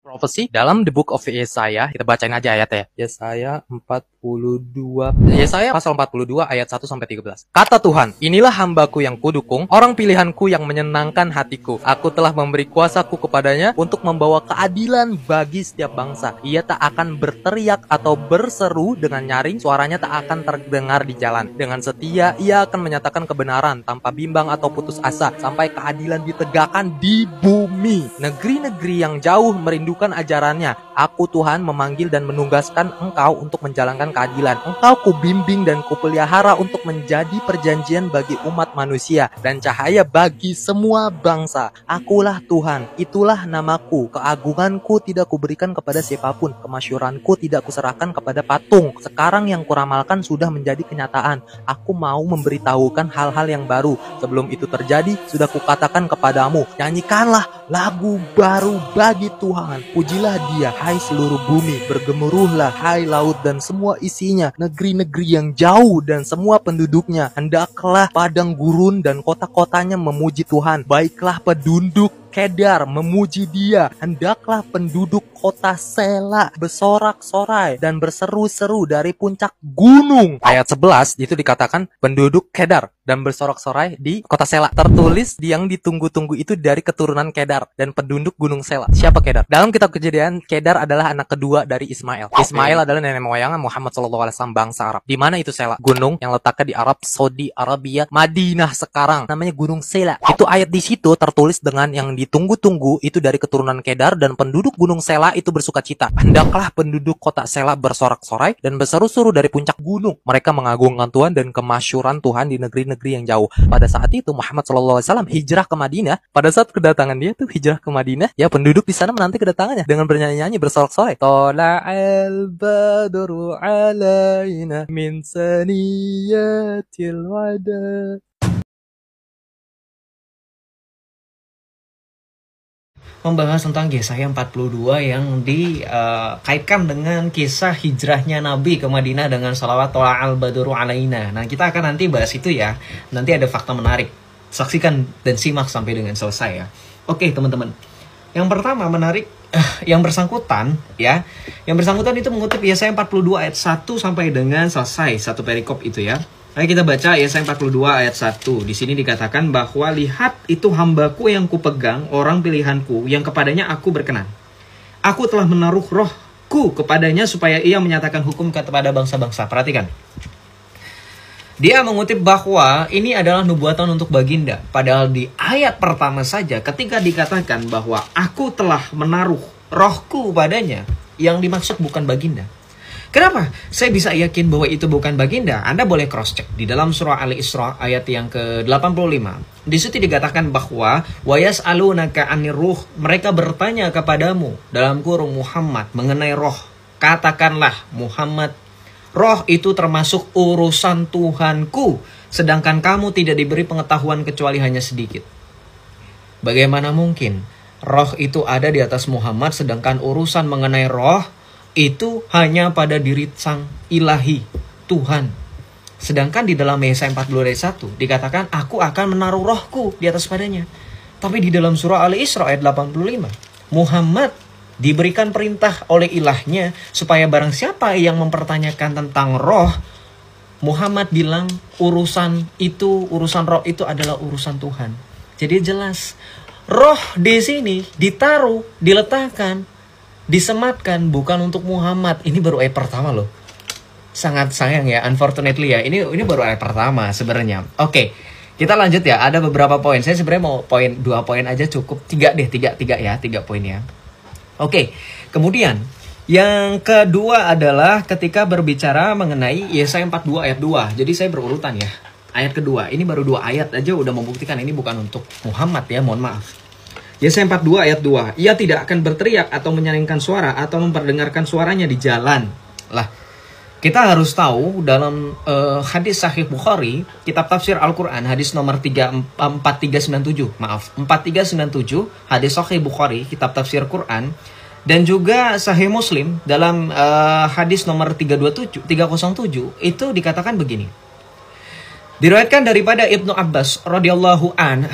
Prophecy dalam the book of Yesaya. Kita bacain aja ayatnya. Yesaya 42. Yesaya pasal 42 ayat 1 sampai 13. Kata Tuhan, inilah hambaku yang kudukung, orang pilihanku yang menyenangkan hatiku. Aku telah memberi kuasaku kepadanya untuk membawa keadilan bagi setiap bangsa. Ia tak akan berteriak atau berseru dengan nyaring, suaranya tak akan terdengar di jalan. Dengan setia ia akan menyatakan kebenaran tanpa bimbang atau putus asa sampai keadilan ditegakkan di bumi. Negeri-negeri yang jauh merindukan ajarannya. Aku Tuhan memanggil dan menugaskan engkau untuk menjalankan keadilan. Engkau kubimbing dan kupelihara untuk menjadi perjanjian bagi umat manusia dan cahaya bagi semua bangsa. Akulah Tuhan, itulah namaku. Keagunganku tidak kuberikan kepada siapapun, kemasyuranku tidak kuserahkan kepada patung. Sekarang yang kuramalkan sudah menjadi kenyataan. Aku mau memberitahukan hal-hal yang baru. Sebelum itu terjadi, sudah kukatakan kepadamu, nyanyikanlah lagu baru bagi Tuhan. Pujilah dia, hai seluruh bumi. Bergemuruhlah, hai laut dan semua isinya. Negeri-negeri yang jauh dan semua penduduknya. Hendaklah padang gurun dan kota-kotanya memuji Tuhan. Baiklah penduduk Kedar memuji dia. Hendaklah penduduk kota Sela bersorak-sorai dan berseru-seru dari puncak gunung. Ayat 11 itu dikatakan penduduk Kedar dan bersorak-sorai di kota Sela. Tertulis yang ditunggu-tunggu itu dari keturunan Kedar dan penduduk gunung Sela. Siapa Kedar? Dalam kitab Kejadian, Kedar adalah anak kedua dari Ismail. Ismail adalah nenek moyang Muhammad SAW bangsa Arab. Di mana itu Sela? Gunung yang letaknya di Arab Saudi Arabia, Madinah sekarang. Namanya Gunung Sela. Itu ayat di situ tertulis dengan yang ditunggu-tunggu itu dari keturunan Kedar dan penduduk gunung Sela itu bersukacita. Hendaklah penduduk kota Sela bersorak-sorai dan berseru-seru dari puncak gunung. Mereka mengagungkan Tuhan dan kemasyuran Tuhan di negeri-negeri yang jauh. Pada saat itu Muhammad SAW hijrah ke Madinah. Pada saat kedatangan dia tuh hijrah ke Madinah, ya penduduk di sana menanti kedatangannya dengan bernyanyi-nyanyi bersorak-sorai. Tola'al badru alaina min saniyatil wada. Membahas tentang Yesaya 42 yang dikaitkan dengan kisah hijrahnya Nabi ke Madinah dengan salawat Tola'al badru alaina. Nah, kita akan nanti bahas itu ya. Nanti ada fakta menarik. Saksikan dan simak sampai dengan selesai ya. Oke, teman-teman. Yang pertama menarik, yang bersangkutan ya. Yang bersangkutan itu mengutip Yesaya 42 ayat 1 sampai dengan selesai, satu perikop itu ya. Mari kita baca Yesaya 42 ayat 1. Di sini dikatakan bahwa lihat itu hambaku yang kupegang, orang pilihanku, yang kepadanya aku berkenan. Aku telah menaruh rohku kepadanya supaya ia menyatakan hukum kepada bangsa-bangsa. Perhatikan. Dia mengutip bahwa ini adalah nubuatan untuk baginda. Padahal di ayat pertama saja ketika dikatakan bahwa aku telah menaruh rohku padanya, yang dimaksud bukan baginda. Kenapa? Saya bisa yakin bahwa itu bukan baginda. Anda boleh cross check di dalam surah Al-Isra ayat yang ke-85. Di situ dikatakan bahwa wa yas'alunaka 'anir ruh, mereka bertanya kepadamu dalam kurung Muhammad mengenai roh. Katakanlah Muhammad, roh itu termasuk urusan Tuhanku, sedangkan kamu tidak diberi pengetahuan kecuali hanya sedikit. Bagaimana mungkin roh itu ada di atas Muhammad sedangkan urusan mengenai roh itu hanya pada diri sang ilahi, Tuhan. Sedangkan di dalam Yesaya 42 ayat 1 dikatakan aku akan menaruh rohku di atas padanya. Tapi di dalam surah Al-Isra ayat 85, Muhammad diberikan perintah oleh ilahnya supaya barang siapa yang mempertanyakan tentang roh, Muhammad bilang urusan roh itu adalah urusan Tuhan. Jadi jelas, roh di sini ditaruh, diletakkan, disematkan bukan untuk Muhammad. Ini baru ayat pertama loh. Sangat sayang ya, unfortunately ya. Ini baru ayat pertama sebenarnya. Oke, kita lanjut ya. Ada beberapa poin. Saya sebenarnya mau 2 poin aja cukup. 3 poin ya. Oke, kemudian yang kedua adalah ketika berbicara mengenai Yesaya 42 ayat 2. Jadi saya berurutan ya. Ayat kedua, ini baru 2 ayat aja udah membuktikan ini bukan untuk Muhammad ya, mohon maaf. Yesaya 42 ayat 2. Ia tidak akan berteriak atau menyaringkan suara atau memperdengarkan suaranya di jalan. Lah, kita harus tahu dalam hadis Sahih Bukhari, kitab tafsir Al-Quran, hadis nomor 4397. Maaf, 4397, hadis Sahih Bukhari, kitab tafsir Quran. Dan juga Sahih Muslim dalam hadis nomor 307, itu dikatakan begini. Diriwayatkan daripada Ibnu Abbas radhiyallahu an,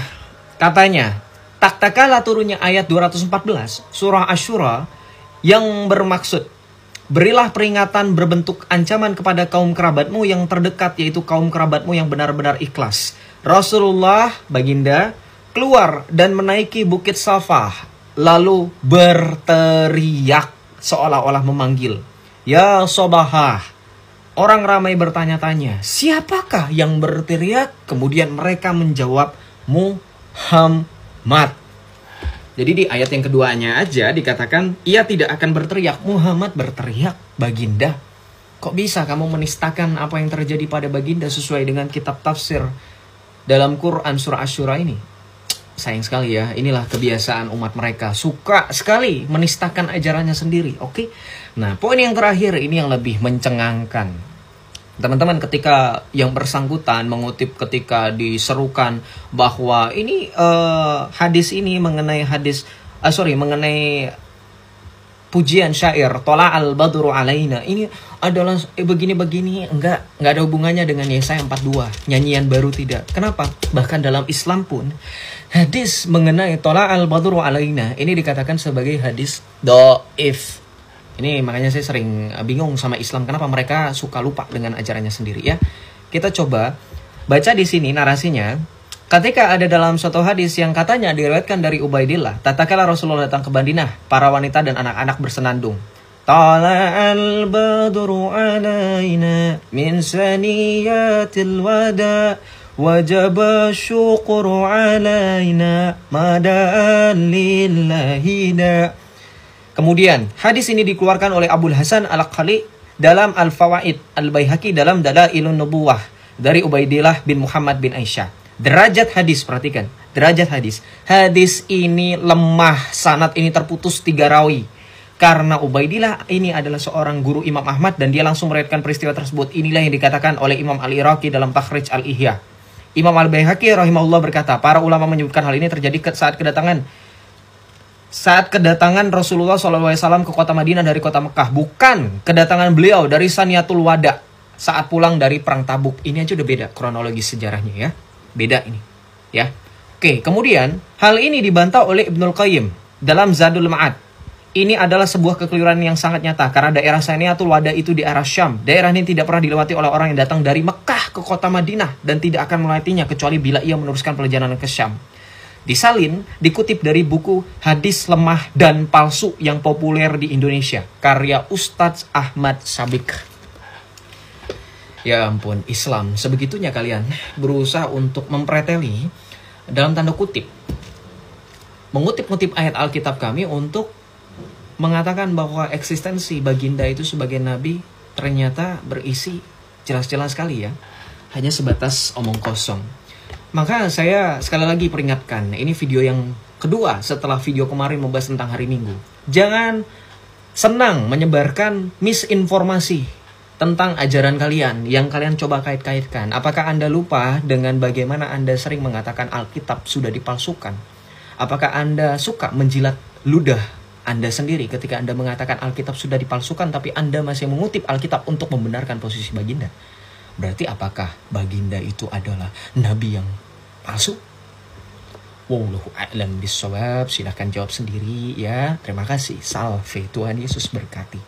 katanya, tak kala turunnya ayat 214 surah Asy-Syura yang bermaksud, berilah peringatan berbentuk ancaman kepada kaum kerabatmu yang terdekat, yaitu kaum kerabatmu yang benar-benar ikhlas. Rasulullah, baginda, keluar dan menaiki bukit Safah, lalu berteriak seolah-olah memanggil, "Ya Sobahah." Orang ramai bertanya-tanya, siapakah yang berteriak? Kemudian mereka menjawab, Muhammad. Jadi di ayat yang keduanya aja dikatakan, ia tidak akan berteriak. Muhammad berteriak, baginda. Kok bisa kamu menistakan apa yang terjadi pada baginda sesuai dengan kitab tafsir dalam Quran surah Asy-Syura ini? Sayang sekali ya, inilah kebiasaan umat mereka. Suka sekali menistakan ajarannya sendiri, oke? Nah, poin yang terakhir ini yang lebih mencengangkan. Teman-teman, ketika yang bersangkutan mengutip ketika diserukan bahwa ini hadis ini mengenai mengenai pujian syair Tola al-Badru alaina, ini adalah begini-begini, enggak ada hubungannya dengan Yesaya 42, nyanyian baru, tidak. Kenapa? Bahkan dalam Islam pun hadis mengenai Tola al-Badru alaina ini dikatakan sebagai hadis dhaif. Ini makanya saya sering bingung sama Islam, kenapa mereka suka lupa dengan ajarannya sendiri ya. Kita coba baca di sini narasinya. Ketika ada dalam suatu hadis yang katanya diriwayatkan dari Ubaidillah, tatkala Rasulullah datang ke Madinah, para wanita dan anak-anak bersenandung. Tala'al badru alaina min saniyatil wada wajaba syukru alaina mada'an lillahina. Kemudian hadis ini dikeluarkan oleh Abul Hasan Al-Khali dalam Al-Fawaid, Al-Baihaqi dalam Dalailun Nubuwah dari Ubaidillah bin Muhammad bin Aisyah. Derajat hadis, perhatikan, derajat hadis. Hadis ini lemah, sanad ini terputus 3 rawi. Karena Ubaidillah ini adalah seorang guru Imam Ahmad dan dia langsung meriwayatkan peristiwa tersebut. Inilah yang dikatakan oleh Imam Al-Iraqi dalam Takhrij Al-Ihya. Imam Al-Baihaqi rahimahullah berkata, para ulama menyebutkan hal ini terjadi saat kedatangan Rasulullah SAW ke kota Madinah dari kota Mekah. Bukan kedatangan beliau dari Saniyatul Wada saat pulang dari perang Tabuk. Ini aja udah beda kronologi sejarahnya ya. Beda ini ya. Oke, kemudian hal ini dibantah oleh Ibnul Qayyim dalam Zadul Ma'ad. Ini adalah sebuah kekeliruan yang sangat nyata karena daerah Saniyatul Wada itu di arah Syam. Daerah ini tidak pernah dilewati oleh orang yang datang dari Mekah ke kota Madinah dan tidak akan melewatinya kecuali bila ia meneruskan perjalanan ke Syam. Disalin dikutip dari buku Hadis Lemah dan Palsu yang populer di Indonesia, karya Ustadz Ahmad Sabik. Ya ampun, Islam sebegitunya kalian berusaha untuk mempreteli dalam tanda kutip, mengutip-ngutip ayat Alkitab kami untuk mengatakan bahwa eksistensi baginda itu sebagai nabi ternyata berisi jelas-jelas sekali ya, hanya sebatas omong kosong. Maka saya sekali lagi peringatkan, ini video yang kedua setelah video kemarin membahas tentang hari Minggu. Jangan senang menyebarkan misinformasi tentang ajaran kalian yang kalian coba kait-kaitkan. Apakah Anda lupa dengan bagaimana Anda sering mengatakan Alkitab sudah dipalsukan? Apakah Anda suka menjilat ludah Anda sendiri ketika Anda mengatakan Alkitab sudah dipalsukan tapi Anda masih mengutip Alkitab untuk membenarkan posisi baginda? Berarti apakah baginda itu adalah nabi yang palsu? Wallahu a'lam bishawab. Silahkan jawab sendiri ya. Terima kasih. Salve. Tuhan Yesus berkati.